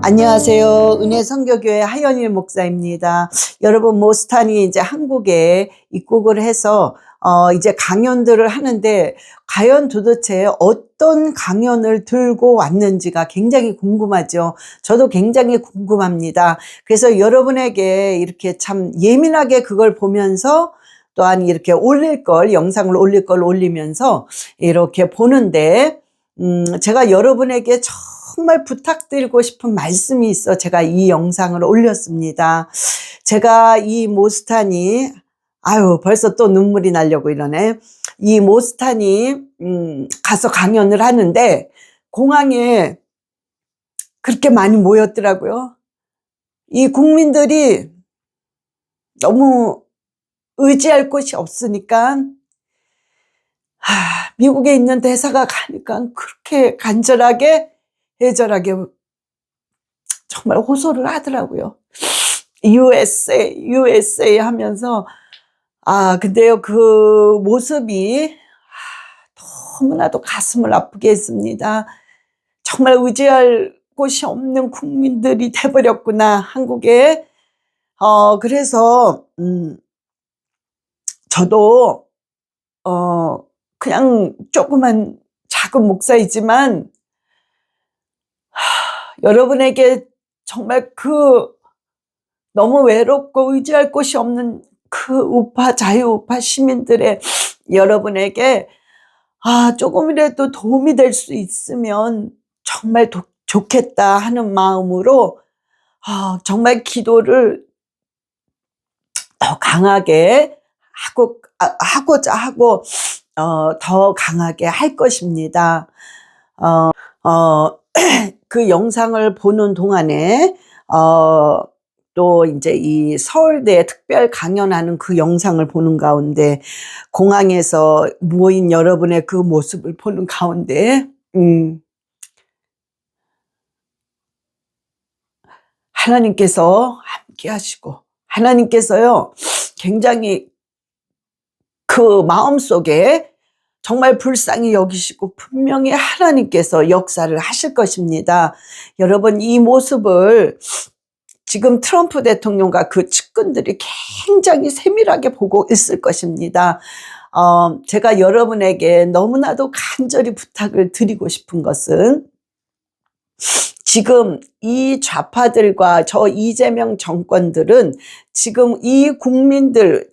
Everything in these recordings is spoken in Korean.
안녕하세요. 은혜 선교교회 하연일 목사입니다. 여러분, 모스탄이 이제 한국에 입국을 해서 이제 강연들을 하는데, 과연 도대체 어떤 강연을 들고 왔는지가 굉장히 궁금하죠. 저도 굉장히 궁금합니다. 그래서 여러분에게 이렇게 참 예민하게 그걸 보면서 또한 이렇게 영상을 올릴 걸 올리면서 이렇게 보는데, 제가 여러분에게 정말 부탁드리고 싶은 말씀이 있어 제가 이 영상을 올렸습니다. 제가 이 모스탄이 벌써 또 눈물이 나려고 이러네. 이 모스탄이 가서 강연을 하는데 공항에 그렇게 많이 모였더라고요. 이 국민들이 너무 의지할 곳이 없으니까 미국에 있는 대사가 가니까 그렇게 간절하게 애절하게 정말 호소를 하더라고요. USA 하면서 근데요, 그 모습이 너무나도 가슴을 아프게 했습니다. 정말 의지할 곳이 없는 국민들이 돼버렸구나, 한국에. 그래서 저도 그냥 조그만 작은 목사이지만 여러분에게 정말 너무 외롭고 의지할 곳이 없는 자유우파 시민들의 여러분에게 조금이라도 도움이 될 수 있으면 정말 좋겠다 하는 마음으로 정말 기도를 더 강하게 하고자 하고 더 강하게 할 것입니다. 그 영상을 보는 동안에 또 이제 이 서울대 특별 강연하는 그 영상을 보는 가운데 공항에서 모인 여러분의 그 모습을 보는 가운데 하나님께서 함께 하시고 하나님께서요 굉장히 그 마음속에 정말 불쌍히 여기시고 분명히 하나님께서 역사를 하실 것입니다. 여러분, 이 모습을 지금 트럼프 대통령과 그 측근들이 굉장히 세밀하게 보고 있을 것입니다. 제가 여러분에게 너무나도 간절히 부탁을 드리고 싶은 것은 지금 이 좌파들과 저 이재명 정권들은 지금 이 국민들,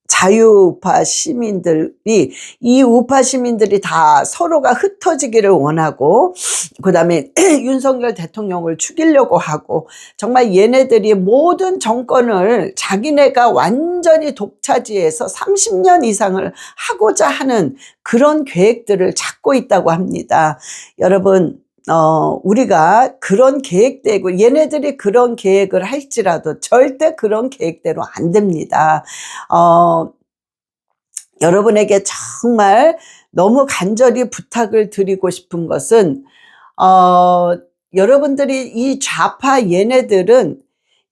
자유우파 시민들이 이 우파 시민들이 다 서로가 흩어지기를 원하고 그 다음에 윤석열 대통령을 죽이려고 하고 정말 얘네들이 모든 정권을 자기네가 완전히 독차지해서 30년 이상을 하고자 하는 그런 계획들을 찾고 있다고 합니다. 여러분, 우리가 그런 계획대로 얘네들이 그런 계획을 할지라도 절대 그런 계획대로 안 됩니다. 여러분에게 정말 너무 간절히 부탁을 드리고 싶은 것은 여러분들이 이 좌파 얘네들은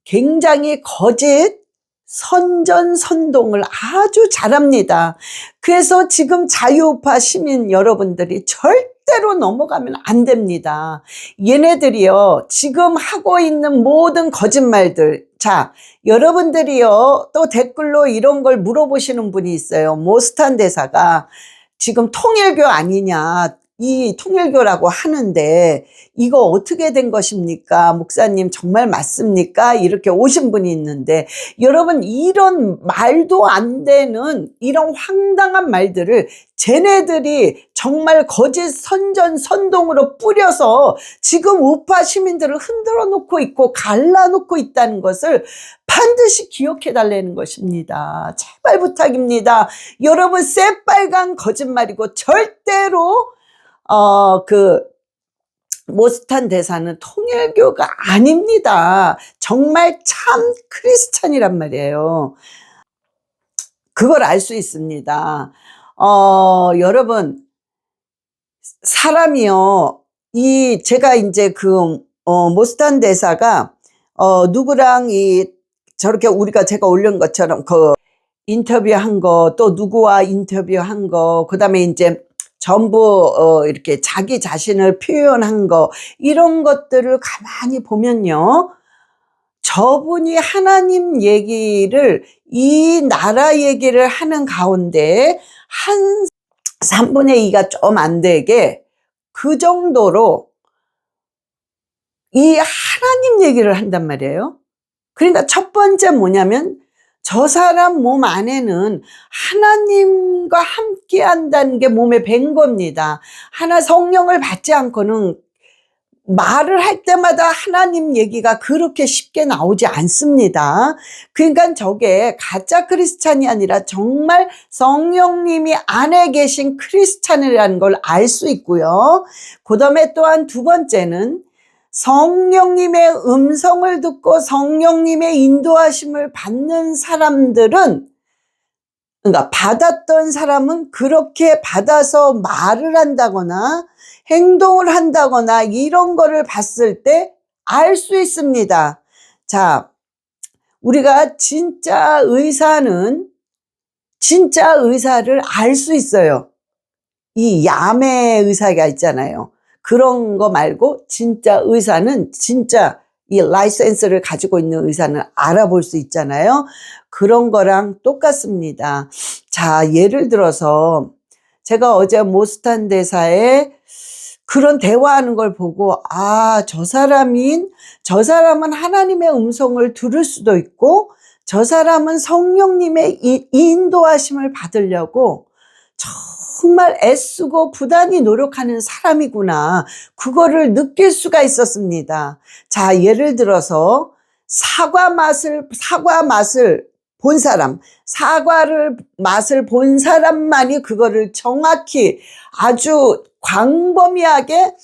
굉장히 거짓 선전선동을 아주 잘합니다. 그래서 지금 자유우파 시민 여러분들이 절대로 넘어가면 안 됩니다. 얘네들이요 지금 하고 있는 모든 거짓말들, 여러분들이요 또 댓글로 이런 걸 물어보시는 분이 있어요. 모스탄 대사가 지금 통일교 아니냐, 이 통일교라고 하는데 이거 어떻게 된 것입니까? 목사님 정말 맞습니까? 이렇게 오신 분이 있는데, 여러분, 이런 말도 안 되는 이런 황당한 말들을 쟤네들이 정말 거짓 선전선동으로 뿌려서 지금 우파 시민들을 흔들어 놓고 있고 갈라놓고 있다는 것을 반드시 기억해 달라는 것입니다. 제발 부탁입니다. 여러분, 새빨간 거짓말이고 절대로 모스탄 대사는 통일교가 아닙니다. 정말 참 크리스찬이란 말이에요. 그걸 알 수 있습니다. 여러분, 사람이요, 제가 이제 모스탄 대사가, 누구랑 저렇게 제가 올린 것처럼 인터뷰한 거, 또 누구와 인터뷰한 거, 그 다음에 이제 전부 이렇게 자기 자신을 표현한 거, 이런 것들을 가만히 보면요, 저분이 하나님 얘기를, 이 나라 얘기를 하는 가운데 한 3분의 2가 좀 안 되게 그 정도로 이 하나님 얘기를 한단 말이에요. 그러니까 첫 번째 뭐냐면, 저 사람 몸 안에는 하나님과 함께 한다는 게 몸에 밴 겁니다. 하나 성령을 받지 않고는 말을 할 때마다 하나님 얘기가 그렇게 쉽게 나오지 않습니다. 그러니까 저게 가짜 크리스찬이 아니라 정말 성령님이 안에 계신 크리스찬이라는 걸 알 수 있고요. 그 다음에 또한 두 번째는 성령님의 음성을 듣고 성령님의 인도하심을 받는 사람들은, 그러니까 받았던 사람은 그렇게 받아서 말을 한다거나 행동을 한다거나 이런 거를 봤을 때 알 수 있습니다. 자, 우리가 진짜 의사를 알 수 있어요. 이 야매 의사가 있잖아요. 그런 거 말고 진짜 의사는, 진짜 이 라이센스를 가지고 있는 의사는 알아볼 수 있잖아요. 그런 거랑 똑같습니다. 자, 예를 들어서 제가 어제 모스탄 대사에 그런 대화하는 걸 보고, 아, 저 사람은 하나님의 음성을 들을 수도 있고, 저 사람은 성령님의 인도하심을 받으려고 정말 애쓰고 부단히 노력하는 사람이구나, 그거를 느낄 수가 있었습니다. 자, 예를 들어서 사과 맛을 본 사람, 사과를 맛을 본 사람만이 그거를 정확히 아주 광범위하게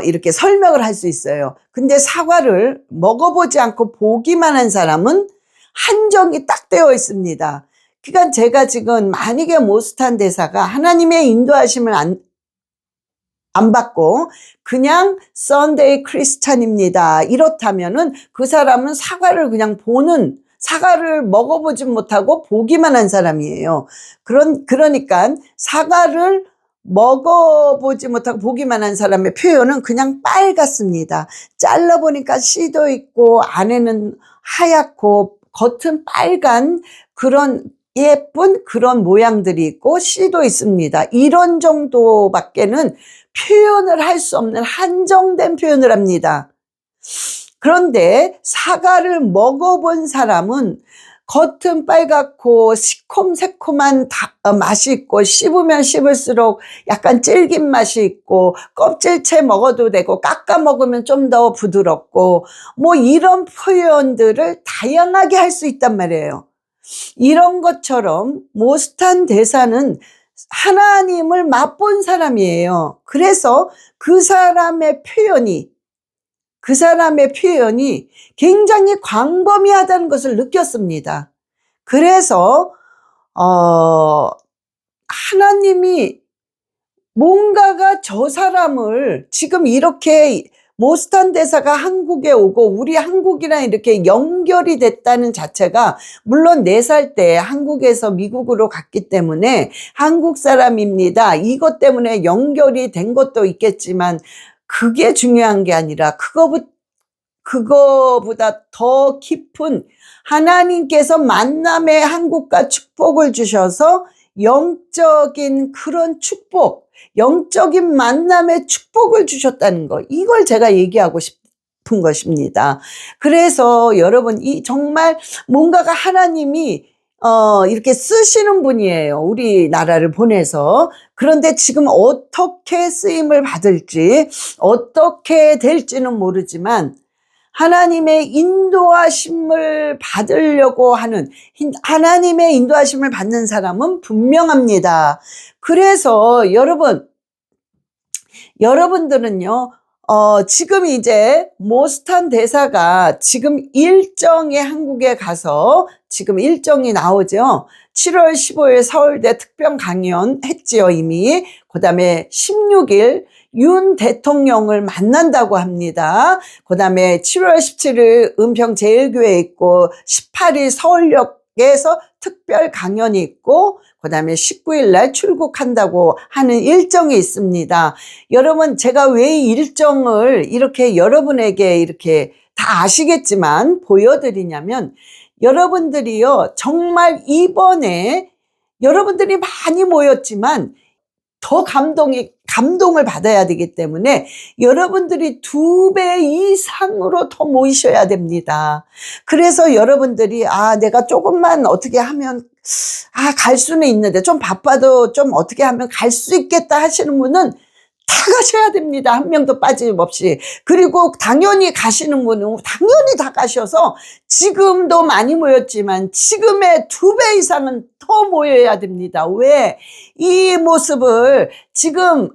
이렇게 설명을 할 수 있어요. 근데 사과를 먹어보지 않고 보기만 한 사람은 한정이 딱 되어 있습니다. 그러니까 제가 지금 만약에 모스탄 대사가 하나님의 인도하심을 안 받고 그냥 썬데이 크리스찬입니다, 이렇다면은 그 사람은 사과를 그냥 사과를 먹어보지 못하고 보기만 한 사람이에요. 그러니까 사과를 먹어보지 못하고 보기만 한 사람의 표현은 그냥 빨갛습니다. 잘라보니까 씨도 있고 안에는 하얗고 겉은 빨간 그런 예쁜 그런 모양들이 있고 씨도 있습니다. 이런 정도밖에는 표현을 할 수 없는 한정된 표현을 합니다. 그런데 사과를 먹어본 사람은 겉은 빨갛고 시콤새콤한 맛이 있고, 씹으면 씹을수록 약간 질긴 맛이 있고, 껍질째 먹어도 되고 깎아 먹으면 좀 더 부드럽고, 뭐 이런 표현들을 다양하게 할 수 있단 말이에요. 이런 것처럼 모스탄 대사는 하나님을 맛본 사람이에요. 그래서 그 사람의 표현이 굉장히 광범위하다는 것을 느꼈습니다. 그래서 하나님이 뭔가가 저 사람을 지금 이렇게 모스탄 대사가 한국에 오고 우리 한국이랑 이렇게 연결이 됐다는 자체가, 물론 4살 때 한국에서 미국으로 갔기 때문에 한국 사람입니다, 이것 때문에 연결이 된 것도 있겠지만, 그게 중요한 게 아니라 그거보다 더 깊은 하나님께서 만남의 한국과 축복을 주셔서 영적인 그런 축복, 영적인 만남의 축복을 주셨다는 거, 이걸 제가 얘기하고 싶은 것입니다. 그래서 여러분, 이 정말 뭔가가 하나님이 이렇게 쓰시는 분이에요, 우리나라를 보내서. 그런데 지금 어떻게 쓰임을 받을지, 어떻게 될지는 모르지만 하나님의 인도하심을 받으려고 하는, 하나님의 인도하심을 받는 사람은 분명합니다. 그래서 여러분들은요, 지금 이제 모스탄 대사가 지금 일정에 한국에 가서 지금 일정이 나오죠. 7월 15일 서울대 특별 강연 했지요, 이미. 그 다음에 16일 윤 대통령을 만난다고 합니다. 그 다음에 7월 17일 은평 제일교회에 있고 18일 서울역 대학에서 특별 강연이 있고 그다음에 19일 날 출국한다고 하는 일정이 있습니다. 여러분, 제가 왜 일정을 이렇게 여러분에게 이렇게 다 아시겠지만 보여드리냐면, 여러분들이요, 정말 이번에 여러분들이 많이 모였지만 더 감동을 받아야 되기 때문에 여러분들이 2배 이상으로 더 모이셔야 됩니다. 그래서 여러분들이, 내가 조금만 어떻게 하면, 갈 수는 있는데, 좀 바빠도 좀 어떻게 하면 갈 수 있겠다 하시는 분은 다 가셔야 됩니다. 한 명도 빠짐없이. 그리고 당연히 가시는 분은 당연히 다 가셔서 지금도 많이 모였지만 지금의 2배 이상은 더 모여야 됩니다. 왜? 이 모습을 지금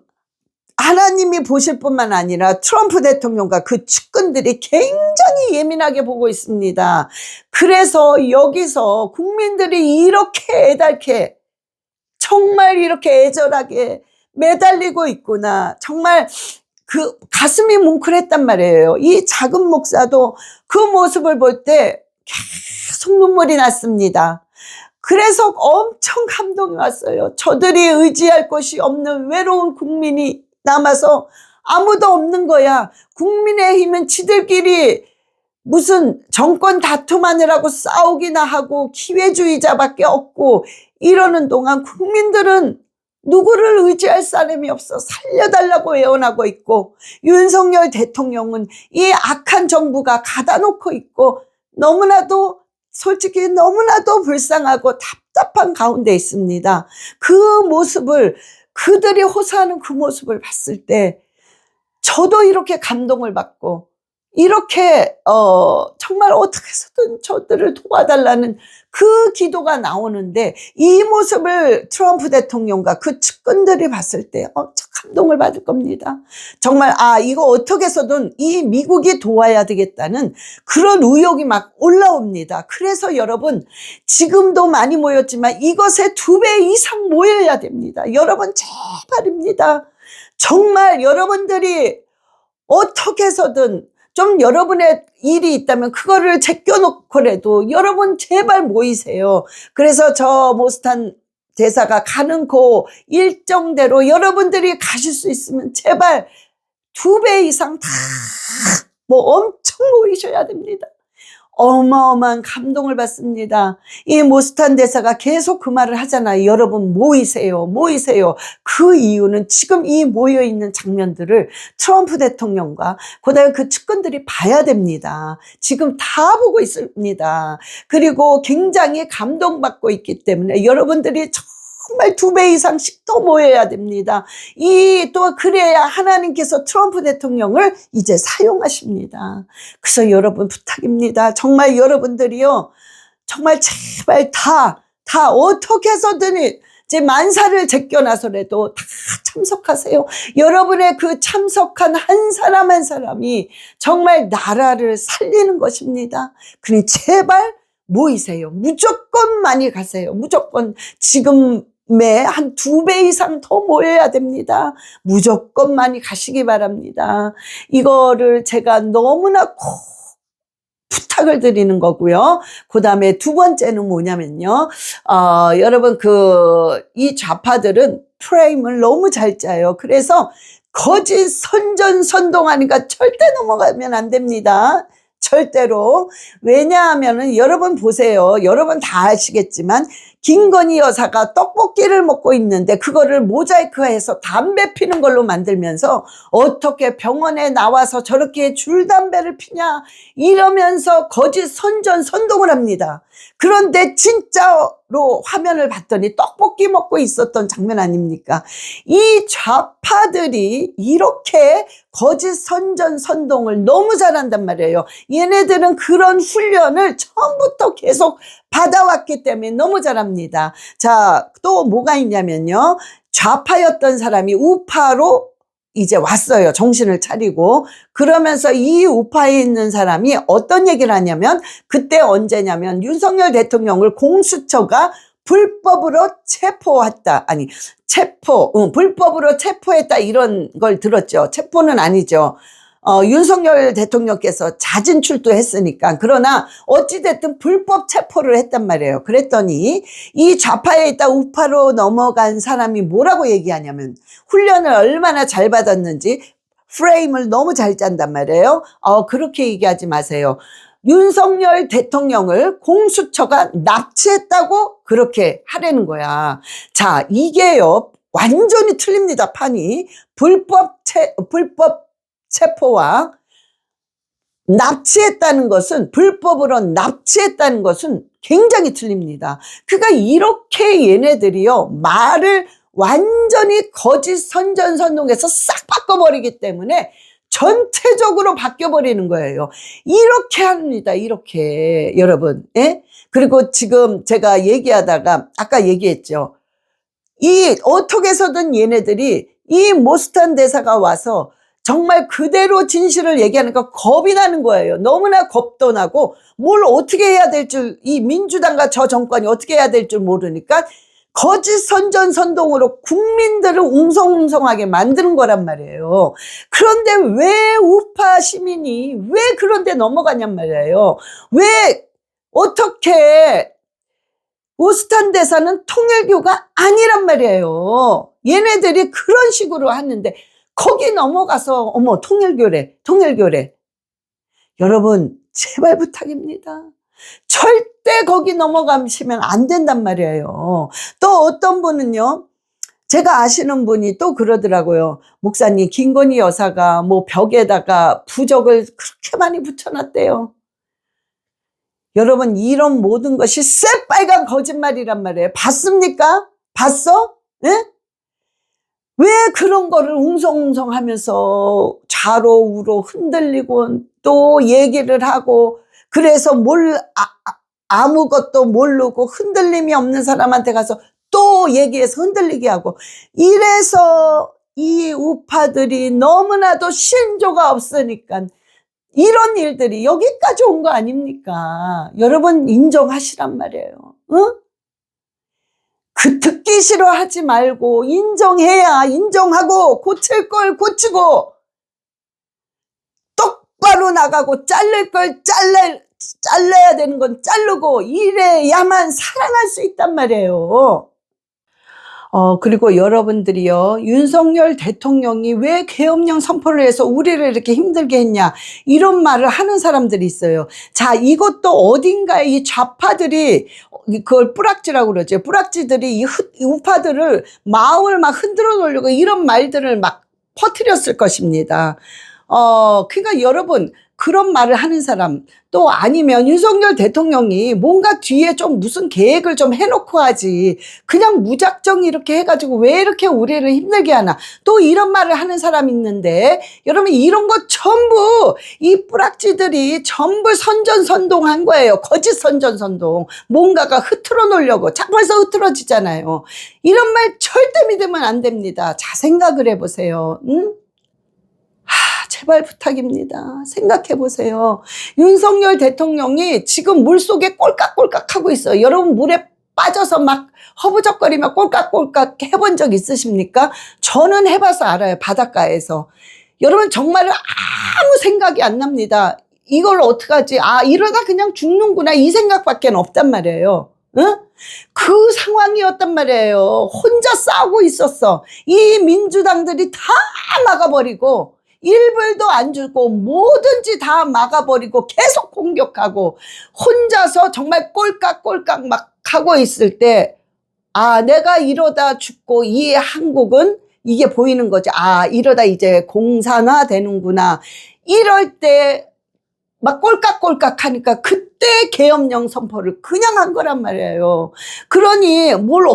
하나님이 보실 뿐만 아니라 트럼프 대통령과 그 측근들이 굉장히 예민하게 보고 있습니다. 그래서 여기서 국민들이 이렇게 애달게, 정말 이렇게 애절하게 매달리고 있구나. 정말 그 가슴이 뭉클했단 말이에요. 이 작은 목사도 그 모습을 볼 때 계속 눈물이 났습니다. 그래서 엄청 감동이 왔어요. 저들이 의지할 곳이 없는 외로운 국민이 남아서 아무도 없는 거야. 국민의힘은 지들끼리 무슨 정권 다툼하느라고 싸우기나 하고 기회주의자밖에 없고 이러는 동안 국민들은 누구를 의지할 사람이 없어 살려달라고 애원하고 있고, 윤석열 대통령은 이 악한 정부가 가다놓고 있고 너무나도, 솔직히 너무나도 불쌍하고 답답한 가운데 있습니다. 그 모습을, 그들이 호소하는 그 모습을 봤을 때 저도 이렇게 감동을 받고, 이렇게 정말 어떻게 해서든 저들을 도와달라는 그 기도가 나오는데, 이 모습을 트럼프 대통령과 그 측근들이 봤을 때 감동을 받을 겁니다. 정말 이거 어떻게 해서든 이 미국이 도와야 되겠다는 그런 의욕이 막 올라옵니다. 그래서 여러분, 지금도 많이 모였지만 이것의 2배 이상 모여야 됩니다. 여러분, 제발입니다. 정말 여러분들이 어떻게 해서든 좀 여러분의 일이 있다면 그거를 제껴놓고라도 여러분 제발 모이세요. 그래서 저 모스탄 대사가 가는 그 일정대로 여러분들이 가실 수 있으면 제발 2배 이상 다 엄청 모이셔야 됩니다. 어마어마한 감동을 받습니다. 이 모스탄 대사가 계속 그 말을 하잖아요. 여러분 모이세요, 모이세요. 그 이유는 지금 이 모여있는 장면들을 트럼프 대통령과 그다음에 그 측근들이 봐야 됩니다. 지금 다 보고 있습니다. 그리고 굉장히 감동받고 있기 때문에 여러분들이 정말 2배 이상씩 더 모여야 됩니다. 또 그래야 하나님께서 트럼프 대통령을 이제 사용하십니다. 그래서 여러분 부탁입니다. 정말 여러분들이요, 정말 제발 다 어떻게 해서든 이제 만사를 제껴놔서라도 다 참석하세요. 여러분의 그 참석한 한 사람 한 사람이 정말 나라를 살리는 것입니다. 그러니 제발 모이세요. 무조건 많이 가세요. 무조건 지금의 한 2배 이상 더 모여야 됩니다. 무조건 많이 가시기 바랍니다. 이거를 제가 너무나 꼭 부탁을 드리는 거고요. 그 다음에 2번째는 뭐냐면요. 여러분, 이 좌파들은 프레임을 너무 잘 짜요. 그래서 거짓 선전선동하니까 절대 넘어가면 안 됩니다. 절대로. 왜냐하면은 여러분 보세요. 여러분 다 아시겠지만 김건희 여사가 떡볶이를 먹고 있는데 그거를 모자이크해서 담배 피는 걸로 만들면서 어떻게 병원에 나와서 저렇게 줄담배를 피냐 이러면서 거짓 선전선동을 합니다. 그런데 진짜로 화면을 봤더니 떡볶이 먹고 있었던 장면 아닙니까? 이 좌파들이 이렇게 거짓 선전선동을 너무 잘한단 말이에요. 얘네들은 그런 훈련을 처음부터 계속 받아왔기 때문에 너무 잘합니다. 자, 또 뭐가 있냐면요. 좌파였던 사람이 우파로 이제 왔어요. 정신을 차리고. 그러면서 이 우파에 있는 사람이 어떤 얘기를 하냐면, 그때 언제냐면 윤석열 대통령을 공수처가 불법으로 체포했다. 불법으로 체포했다 이런 걸 들었죠. 체포는 아니죠. 윤석열 대통령께서 자진 출두했으니까. 그러나 어찌됐든 불법 체포를 했단 말이에요. 그랬더니 이 좌파에 있다 우파로 넘어간 사람이 뭐라고 얘기하냐면, 훈련을 얼마나 잘 받았는지 프레임을 너무 잘 짠단 말이에요. 그렇게 얘기하지 마세요. 윤석열 대통령을 공수처가 납치했다고 그렇게 하라는 거야. 자, 이게요 완전히 틀립니다. 판이. 불법 체포와 납치했다는 것은, 불법으로 납치했다는 것은 굉장히 틀립니다. 그러니까 이렇게 얘네들이요 말을 완전히 거짓 선전선동해서 싹 바꿔버리기 때문에 전체적으로 바뀌어버리는 거예요. 이렇게 합니다. 이렇게 여러분. 예? 그리고 지금 제가 얘기하다가 아까 얘기했죠. 이 어떻게 해서든 얘네들이 이 모스탄 대사가 와서 정말 그대로 진실을 얘기하니까 겁이 나는 거예요. 너무나 겁도 나고 뭘 어떻게 해야 될 줄, 이 민주당과 저 정권이 어떻게 해야 될 줄 모르니까 거짓 선전선동으로 국민들을 웅성웅성하게 만드는 거란 말이에요. 그런데 왜 우파 시민이 왜 그런데 넘어가냔 말이에요. 왜 어떻게 모스탄 대사는 통일교가 아니란 말이에요. 얘네들이 그런 식으로 하는데 거기 넘어가서 어머 통일교래. 여러분 제발 부탁입니다. 절대 거기 넘어가시면 안 된단 말이에요. 또 어떤 분은요, 제가 아시는 분이 또 그러더라고요. 목사님, 김건희 여사가 뭐 벽에다가 부적을 그렇게 많이 붙여놨대요. 여러분, 이런 모든 것이 새빨간 거짓말이란 말이에요. 봤습니까? 봤어? 예? 왜 그런 거를 웅성웅성 하면서 좌로 우로 흔들리고 또 얘기를 하고, 그래서 아무것도 모르고 흔들림이 없는 사람한테 가서 또 얘기해서 흔들리게 하고, 이래서 이 우파들이 너무나도 신조가 없으니까 이런 일들이 여기까지 온 거 아닙니까? 여러분 인정하시란 말이에요. 응? 그 듣기 싫어하지 말고 인정해야 인정하고 고칠 걸 고치고 똑바로 나가고 자를 걸 잘라야 되는 건 자르고 이래야만 살아날 수 있단 말이에요. 그리고 여러분들이요, 윤석열 대통령이 왜 계엄령 선포를 해서 우리를 이렇게 힘들게 했냐, 이런 말을 하는 사람들이 있어요. 자, 이것도 어딘가에 이 좌파들이 그걸 뿌락지라고 그러죠. 뿌락지들이 이 우파들을 마음을 막 흔들어 놓으려고 이런 말들을 막 퍼뜨렸을 것입니다. 그러니까 여러분, 그런 말을 하는 사람, 또 아니면 윤석열 대통령이 뭔가 뒤에 좀 무슨 계획을 좀 해놓고 하지, 그냥 무작정 이렇게 해가지고 왜 이렇게 우리를 힘들게 하나, 또 이런 말을 하는 사람이 있는데, 여러분 이런 거 전부 이 뿌락지들이 전부 선전선동한 거예요. 거짓 선전선동. 뭔가가 흐트러 놓으려고. 자, 벌써 흐트러지잖아요. 이런 말 절대 믿으면 안 됩니다. 자, 생각을 해보세요. 응? 제발 부탁입니다. 생각해 보세요. 윤석열 대통령이 지금 물속에 꼴깍꼴깍 하고 있어요. 여러분 물에 빠져서 막 허부적거리며 꼴깍꼴깍 해본 적 있으십니까? 저는 해봐서 알아요. 바닷가에서. 여러분 정말 아무 생각이 안 납니다. 이걸 어떡하지? 이러다 그냥 죽는구나, 이 생각밖에 없단 말이에요. 응? 그 상황이었단 말이에요. 혼자 싸우고 있었어. 이 민주당들이 다 막아버리고 일불도 안 주고 뭐든지 다 막아버리고 계속 공격하고 혼자서 정말 꼴깍꼴깍 막 하고 있을 때, 내가 이러다 죽고 이 한국은 이게 보이는 거지. 이러다 이제 공산화 되는구나. 이럴 때 막 꼴깍꼴깍 하니까 그때 계엄령 선포를 그냥 한 거란 말이에요. 그러니 뭘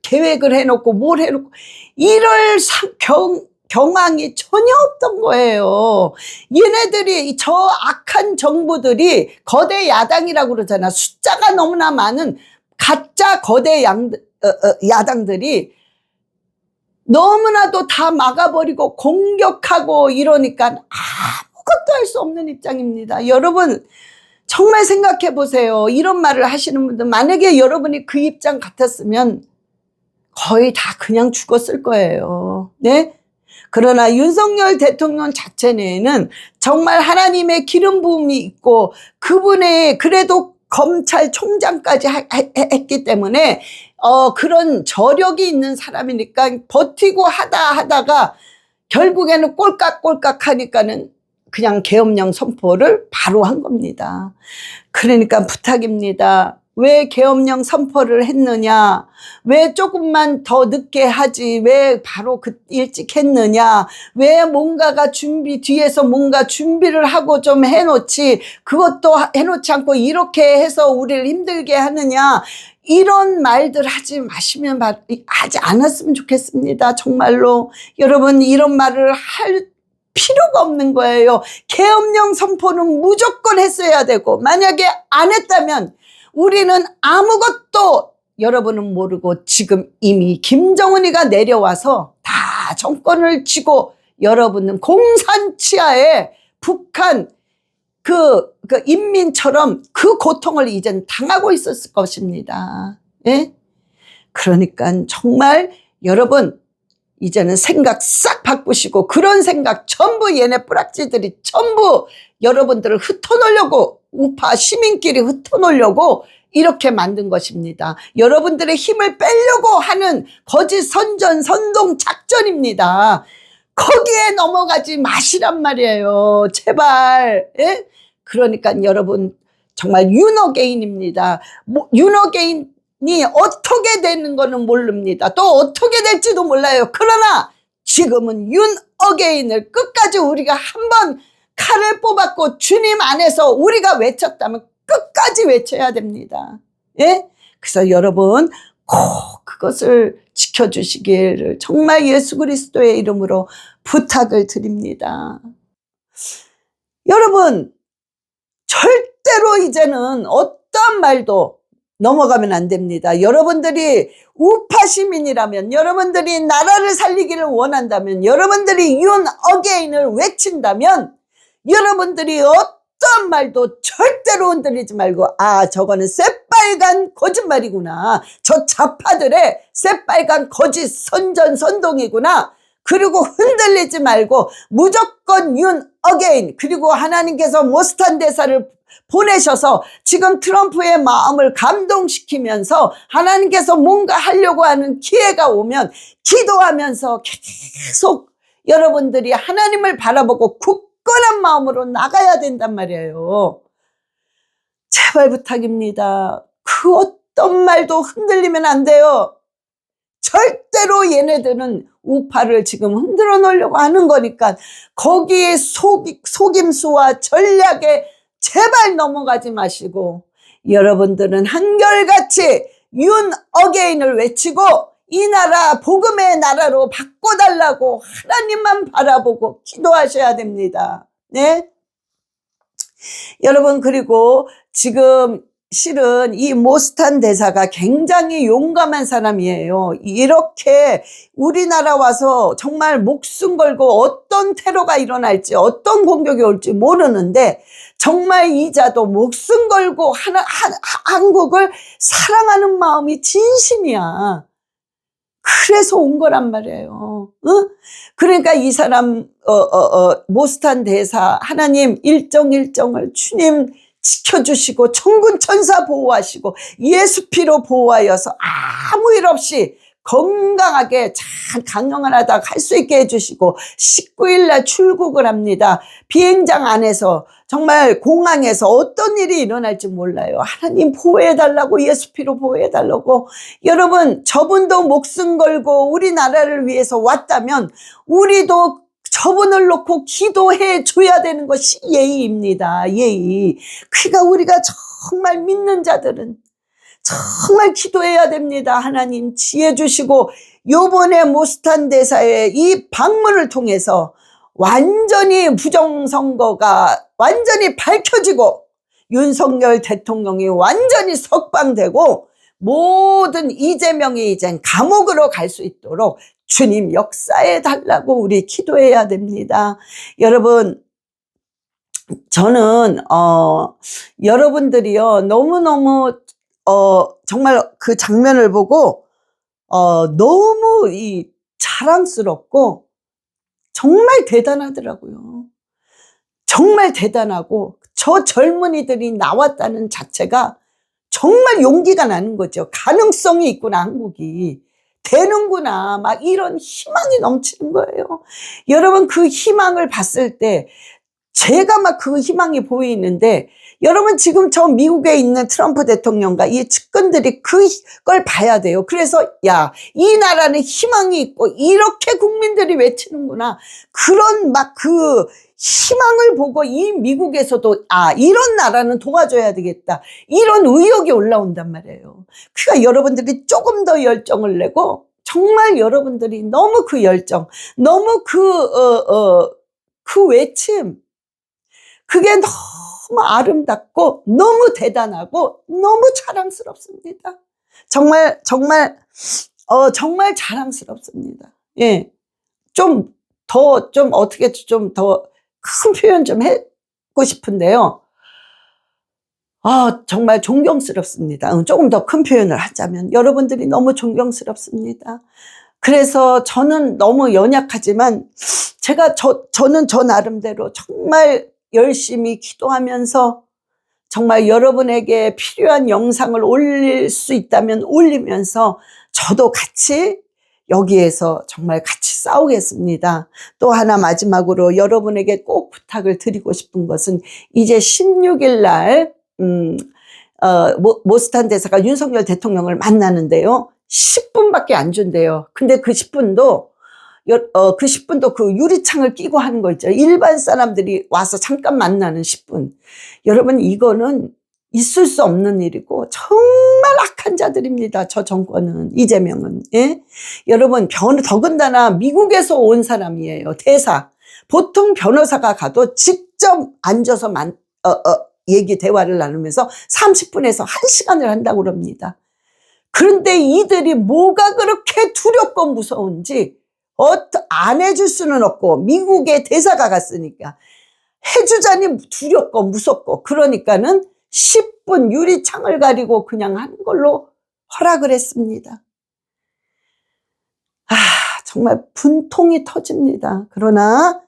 계획을 해놓고 뭘 해놓고 이럴 경황이 전혀 없던 거예요. 얘네들이, 저 악한 정부들이 거대 야당이라고 그러잖아. 숫자가 너무나 많은 가짜 거대 야당들이 너무나도 다 막아버리고 공격하고 이러니까 아무것도 할 수 없는 입장입니다. 여러분 정말 생각해 보세요. 이런 말을 하시는 분들, 만약에 여러분이 그 입장 같았으면 거의 다 그냥 죽었을 거예요. 네? 그러나 윤석열 대통령 자체 내에는 정말 하나님의 기름 부음이 있고 그분의 그래도 검찰총장까지 했기 때문에 그런 저력이 있는 사람이니까 버티고 하다가 결국에는 꼴깍꼴깍 하니까는 그냥 계엄령 선포를 바로 한 겁니다. 그러니까 부탁입니다. 왜 계엄령 선포를 했느냐? 왜 조금만 더 늦게 하지? 왜 바로 일찍 했느냐? 왜 뭔가가 뒤에서 뭔가 준비를 하고 좀 해놓지? 그것도 해놓지 않고 이렇게 해서 우리를 힘들게 하느냐? 이런 말들 하지 않았으면 좋겠습니다. 정말로. 여러분, 이런 말을 할 필요가 없는 거예요. 계엄령 선포는 무조건 했어야 되고, 만약에 안 했다면 우리는 아무것도 여러분은 모르고 지금 이미 김정은이가 내려와서 다 정권을 쥐고 여러분은 공산치하에 북한 그 인민처럼 그 고통을 이젠 당하고 있었을 것입니다. 예? 그러니까 정말 여러분 이제는 생각 싹 바꾸시고 그런 생각 전부 얘네 뿌락지들이 전부 여러분들을 흩어놓으려고 우파 시민끼리 흩어놓으려고 이렇게 만든 것입니다. 여러분들의 힘을 빼려고 하는 거짓 선전 선동 작전입니다. 거기에 넘어가지 마시란 말이에요. 제발. 예? 그러니까 여러분 정말 윤어게인입니다. 윤어게인이 어떻게 되는 거는 모릅니다. 또 어떻게 될지도 몰라요. 그러나 지금은 윤어게인을 끝까지 우리가 한번 칼을 뽑았고 주님 안에서 우리가 외쳤다면 끝까지 외쳐야 됩니다. 예? 그래서 여러분 꼭 그것을 지켜주시기를 정말 예수 그리스도의 이름으로 부탁을 드립니다. 여러분 절대로 이제는 어떤 말도 넘어가면 안 됩니다. 여러분들이 우파 시민이라면, 여러분들이 나라를 살리기를 원한다면, 여러분들이 윤 어게인을 외친다면 여러분들이 어떤 말도 절대로 흔들리지 말고 저거는 새빨간 거짓말이구나. 저 좌파들의 새빨간 거짓 선전 선동이구나. 그리고 흔들리지 말고 무조건 윤 어게인, 그리고 하나님께서 모스탄 대사를 보내셔서 지금 트럼프의 마음을 감동시키면서 하나님께서 뭔가 하려고 하는 기회가 오면 기도하면서 계속 여러분들이 하나님을 바라보고 굳건한 마음으로 나가야 된단 말이에요. 제발 부탁입니다. 그 어떤 말도 흔들리면 안 돼요. 절대로 얘네들은 우파를 지금 흔들어 놓으려고 하는 거니까 거기에 속임수와 전략에 제발 넘어가지 마시고 여러분들은 한결같이 윤 어게인을 외치고 이 나라 복음의 나라로 바꿔달라고 하나님만 바라보고 기도하셔야 됩니다. 네? 여러분 그리고 지금 실은 이 모스탄 대사가 굉장히 용감한 사람이에요. 이렇게 우리나라 와서 정말 목숨 걸고 어떤 테러가 일어날지 어떤 공격이 올지 모르는데 정말 이자도 목숨 걸고 한국을 사랑하는 마음이 진심이야. 그래서 온 거란 말이에요. 응? 그러니까 이 사람 모스탄 대사 하나님 일정을 주님 지켜주시고 천군 천사 보호하시고 예수 피로 보호하여서 아무 일 없이 건강하게 잘 강령을 하다 갈 수 있게 해주시고 19일 날 출국을 합니다. 비행장 안에서 정말 공항에서 어떤 일이 일어날지 몰라요. 하나님 보호해달라고 예수 피로 보호해달라고. 여러분 저분도 목숨 걸고 우리나라를 위해서 왔다면 우리도 저분을 놓고 기도해 줘야 되는 것이 예의입니다. 예의. 그러니까 우리가 정말 믿는 자들은 정말 기도해야 됩니다. 하나님 지혜 주시고 요번에 모스탄 대사의 이 방문을 통해서 완전히 부정선거가 완전히 밝혀지고 윤석열 대통령이 완전히 석방되고 모든 이재명이 이젠 감옥으로 갈 수 있도록 주님 역사해 달라고 우리 기도해야 됩니다. 여러분 저는 여러분들이요 너무너무 정말 그 장면을 보고 너무 자랑스럽고 정말 대단하더라고요. 정말 대단하고 저 젊은이들이 나왔다는 자체가 정말 용기가 나는 거죠. 가능성이 있구나, 한국이. 되는구나. 막 이런 희망이 넘치는 거예요. 여러분, 그 희망을 봤을 때 제가 막 그 희망이 보이는데, 여러분 지금 저 미국에 있는 트럼프 대통령과 이 측근들이 그걸 봐야 돼요. 그래서 야, 이 나라는 희망이 있고 이렇게 국민들이 외치는구나. 그런 막 그 희망을 보고 이 미국에서도 이런 나라는 도와줘야 되겠다. 이런 의욕이 올라온단 말이에요. 그러니까 여러분들이 조금 더 열정을 내고, 정말 여러분들이 너무 그 열정, 너무 그 외침, 그게 너무 아름답고 너무 대단하고 너무 자랑스럽습니다. 정말 자랑스럽습니다. 예, 좀 어떻게 좀 더 큰 표현 좀 하고 싶은데요. 정말 존경스럽습니다. 조금 더 큰 표현을 하자면 여러분들이 너무 존경스럽습니다. 그래서 저는 너무 연약하지만 저는 저 나름대로 정말 열심히 기도하면서 정말 여러분에게 필요한 영상을 올릴 수 있다면 올리면서 저도 같이 여기에서 정말 같이 싸우겠습니다. 또 하나 마지막으로 여러분에게 꼭 부탁을 드리고 싶은 것은, 이제 16일 날 모스탄 대사가 윤석열 대통령을 만나는데요. 10분밖에 안 준대요. 근데 그 10분도 그 유리창을 끼고 하는 거 있죠. 일반 사람들이 와서 잠깐 만나는 10분. 여러분, 이거는 있을 수 없는 일이고 정말 악한 자들입니다. 저 정권은, 이재명은. 예? 여러분, 더군다나 미국에서 온 사람이에요. 대사. 보통 변호사가 가도 직접 앉아서 대화를 나누면서 30분에서 1시간을 한다고 그럽니다. 그런데 이들이 뭐가 그렇게 두렵고 무서운지 안 해줄 수는 없고, 미국에 대사가 갔으니까 해주자니 두렵고 무섭고, 그러니까는 10분 유리창을 가리고 그냥 한 걸로 허락을 했습니다. 정말 분통이 터집니다. 그러나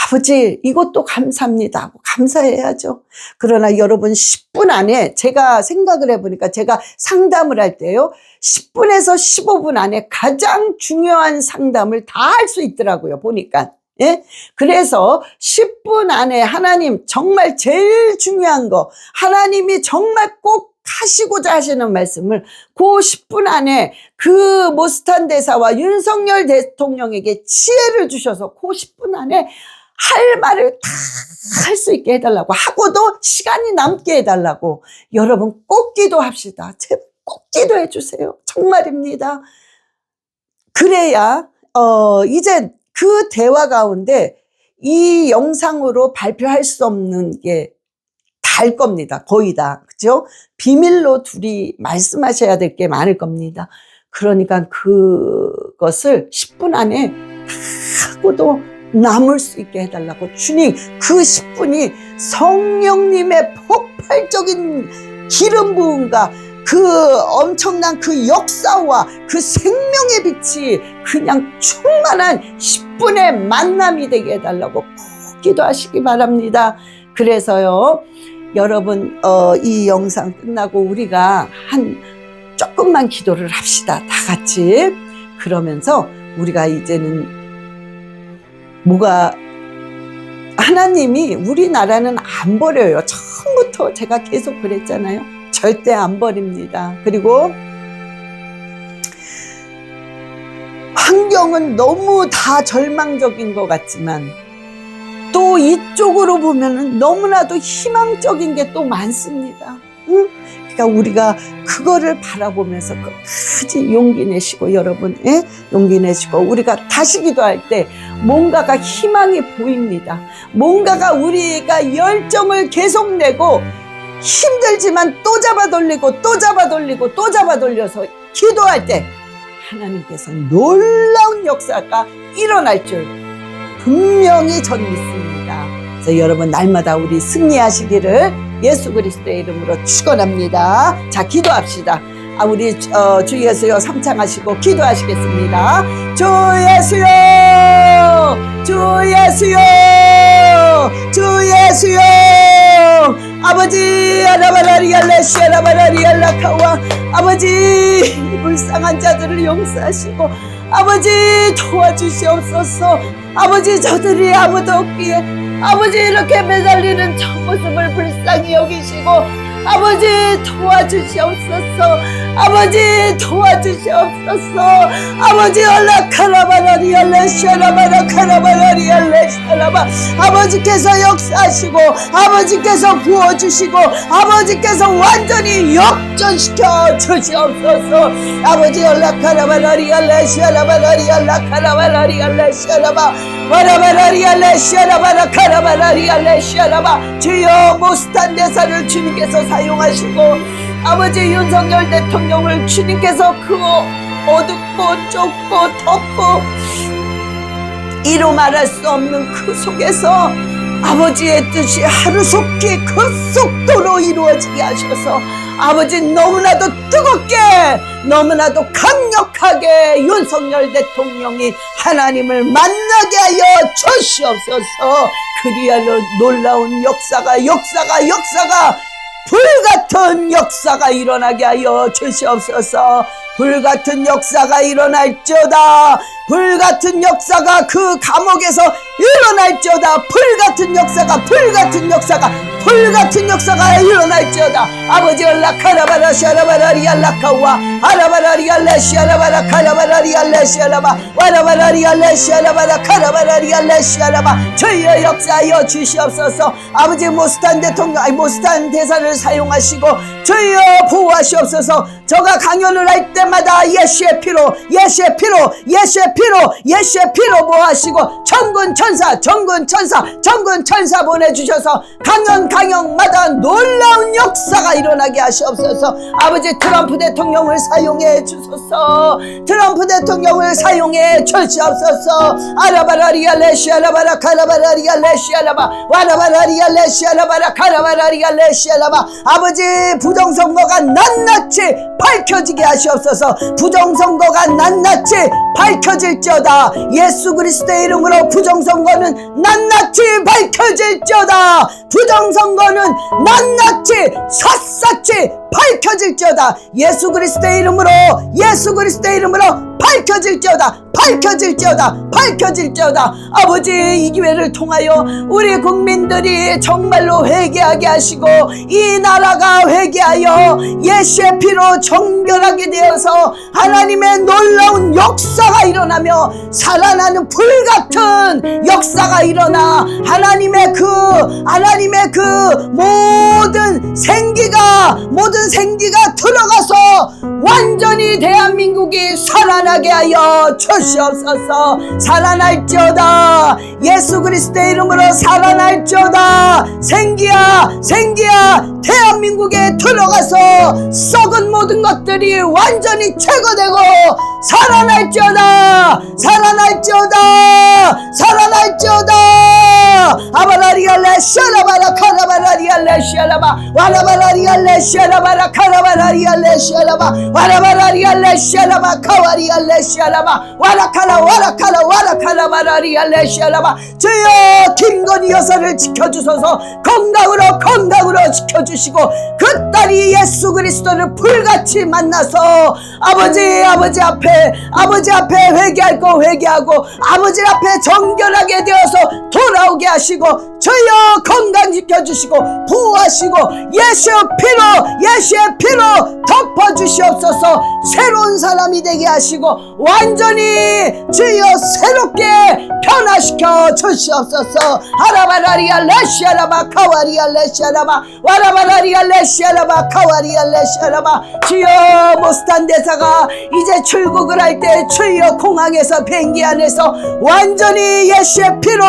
아버지, 이것도 감사합니다. 감사해야죠. 그러나 여러분, 10분 안에, 제가 생각을 해보니까, 제가 상담을 할 때요, 10분에서 15분 안에 가장 중요한 상담을 다 할 수 있더라고요, 보니까. 예? 그래서 10분 안에 하나님 정말 제일 중요한 거, 하나님이 정말 꼭 하시고자 하시는 말씀을 그 10분 안에 그 모스탄 대사와 윤석열 대통령에게 지혜를 주셔서 그 10분 안에 할 말을 다 할 수 있게 해달라고, 하고도 시간이 남게 해달라고. 여러분, 꼭 기도합시다. 제발 꼭 기도해 주세요. 정말입니다. 그래야 이제 그 대화 가운데 이 영상으로 발표할 수 없는 게 다일 겁니다. 거의 다. 그죠? 비밀로 둘이 말씀하셔야 될 게 많을 겁니다. 그러니까 그것을 10분 안에 다 하고도 남을 수 있게 해달라고. 주님, 그 10분이 성령님의 폭발적인 기름 부음과 그 엄청난 그 역사와 그 생명의 빛이 그냥 충만한 10분의 만남이 되게 해달라고 꼭 기도하시기 바랍니다. 그래서요, 여러분, 이 영상 끝나고 우리가 조금만 기도를 합시다. 다 같이. 그러면서 우리가 이제는 하나님이 우리나라는 안 버려요. 처음부터 제가 계속 그랬잖아요. 절대 안 버립니다. 그리고 환경은 너무 다 절망적인 것 같지만 또 이쪽으로 보면은 너무나도 희망적인 게 또 많습니다. 응? 그러니까 우리가 그거를 바라보면서 끝까지 용기 내시고, 여러분, 예? 용기 내시고, 우리가 다시 기도할 때 뭔가가 희망이 보입니다. 뭔가가 우리가 열정을 계속 내고 힘들지만 또 잡아 돌리고 또 잡아 돌리고 또 잡아 돌려서 기도할 때 하나님께서 놀라운 역사가 일어날 줄 분명히 전 믿습니다. 그래서 여러분, 날마다 우리 승리하시기를 예수 그리스도의 이름으로 축원합니다. 자, 기도합시다. 우리 주 예수여 삼창하시고 기도하시겠습니다. 주 예수여, 주 예수여, 주 예수여. 아버지 아라바라리알레시아라바라리알라카와 아버지 불쌍한 자들을 용서하시고 아버지 도와주시옵소서. 아버지 저들이 아무도 없기에 아버지 이렇게 매달리는 저 모습을 불쌍히 여기시고 아버지 도와주시옵소서. 아버지 도와주시옵소서. 아버지 알라카라바라리알레시아라바라카라바라리알레시아라바 아버지께서 역사하시고 아버지께서 부어주시고 아버지께서 완전히 역전시켜 주시옵소서. 아버지 알라카라바라리알레시아라바라리알라카라바라리알레시아라바 와라바라리알레시아라바라카라바라리알레시아라바 주여 모스탄 대사를 주님께서 사용하시고 아버지 윤석열 대통령을 주님께서 그 어둡고 좁고 덥고 이루 말할 수 없는 그 속에서 아버지의 뜻이 하루속히 그 속도로 이루어지게 하셔서 아버지 너무나도 뜨겁게 너무나도 강력하게 윤석열 대통령이 하나님을 만나게 하여 주시옵소서. 그리하여 놀라운 역사가 불같은 역사가 일어나게 하여 주시옵소서. 불같은 역사가 일어날지어다. 불같은 역사가 그 감옥에서 일어날지어다. 불같은 역사가 일어날지어다. 아버지 알라카라바라시아라바라리알라카와 아라바라리알레시아라바라카라바라리알레시아라바 와라바라리알레시아라바라카라바라리알레시아라바 주여 역사하여 주시옵소서. 아버지 모스탄 대사를 사용하시고 주여 보호하시옵소서. 저가 강연을 할 때마다 예수의 피로 보호하시고 전군 천사 보내주셔서 강연마다 놀라운 역사가 일어나게 하시옵소서. 아버지 트럼프 대통령을 사용해 주소서. 트럼프 대통령을 사용해 주시옵소서. 아라바라리알레시아라바라카라바라리알레시아라바 와라바라리알레시아라바라카라바라리알레시아라바 아버지 부정선거가 낱낱이 밝혀지게 하시옵소서. 부정선거가 낱낱이 밝혀질지어다. 예수 그리스도의 이름으로 부정선거는 낱낱이 밝혀질지어다. 부정선거는 낱낱이 샅샅이 밝혀질지어다. 예수 그리스도의 이름으로 밝혀질지어다. 아버지 이 기회를 통하여 우리 국민들이 정말로 회개하게 하시고 이 나라가 회개하여 예수의 피로 정결하게 되어서 하나님의 놀라운 역사가 일어나며 살아나는 불같은 역사가 일어나 하나님의 그 모든 생기가 들어가서 완전히 대한민국이 살아나게 하여 주시옵소서. 살아날지어다. 예수 그리스도의 이름으로 살아날지어다. 생기야 대한민국에 들어가서 썩은 모든 것들이 완전히 제거되고 살아날지어다. 아바라리알레시아라바라 카라바라리알레시아라바 와라바라리알레시아라바라 카라바라리알레시아라바 와라바라리알레시아라바 카와리알레시아라바 와라카라바라리알레시아라바 주여 김건희 여사를 지켜주소서. 건강으로 지켜주시고 그 딸이 예수 그리스도를 불같이 만나서 아버지 앞에 회개할 거 회개하고 아버지 앞에 정결하게 되어서 돌아오게 하시고 주여 건강 지켜주시고 보호하시고 예수의 피로 덮어주시옵소서. 새로운 사람이 되게 하시고 완전히 주여 새롭게 변화시켜 주시옵소서. 하라바라리알레시아라바 카와리알레시아라바 와라바라리알레시아라바 카와리알레시아라바 주여 모스탄 대사가 이제 출국을 할 때 주여 공항에서 비행기 안에서 완전히 예수의 피로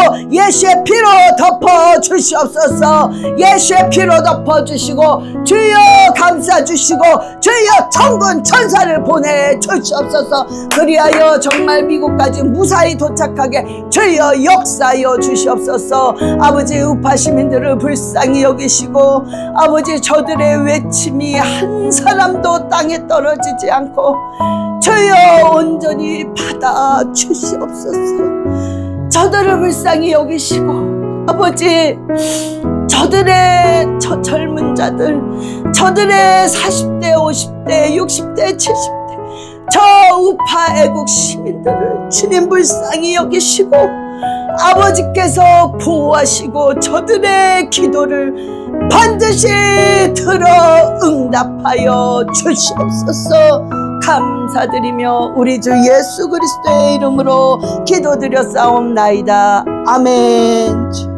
덮어 주시옵소서. 예수의 피로 덮어 주시고 주여 감싸 주시고 주여 천군 천사를 보내 주시옵소서. 그리하여 정말 미국까지 무사히 도착하게 주여 역사하여 주시옵소서. 아버지 우파 시민들을 불쌍히 여기시고 아버지, 저들의 외침이 한 사람도 땅에 떨어지지 않고 주여 온전히 받아 주시옵소서. 저들을 불쌍히 여기시고 아버지, 저들의 저 젊은 자들, 저들의 40대 50대 60대 70대 저 우파 애국 시민들을 주님 불쌍히 여기시고 아버지께서 보호하시고 저들의 기도를 반드시 들어 응답하여 주시옵소서. 감사드리며 우리 주 예수 그리스도의 이름으로 기도드려 싸움나이다. 아멘.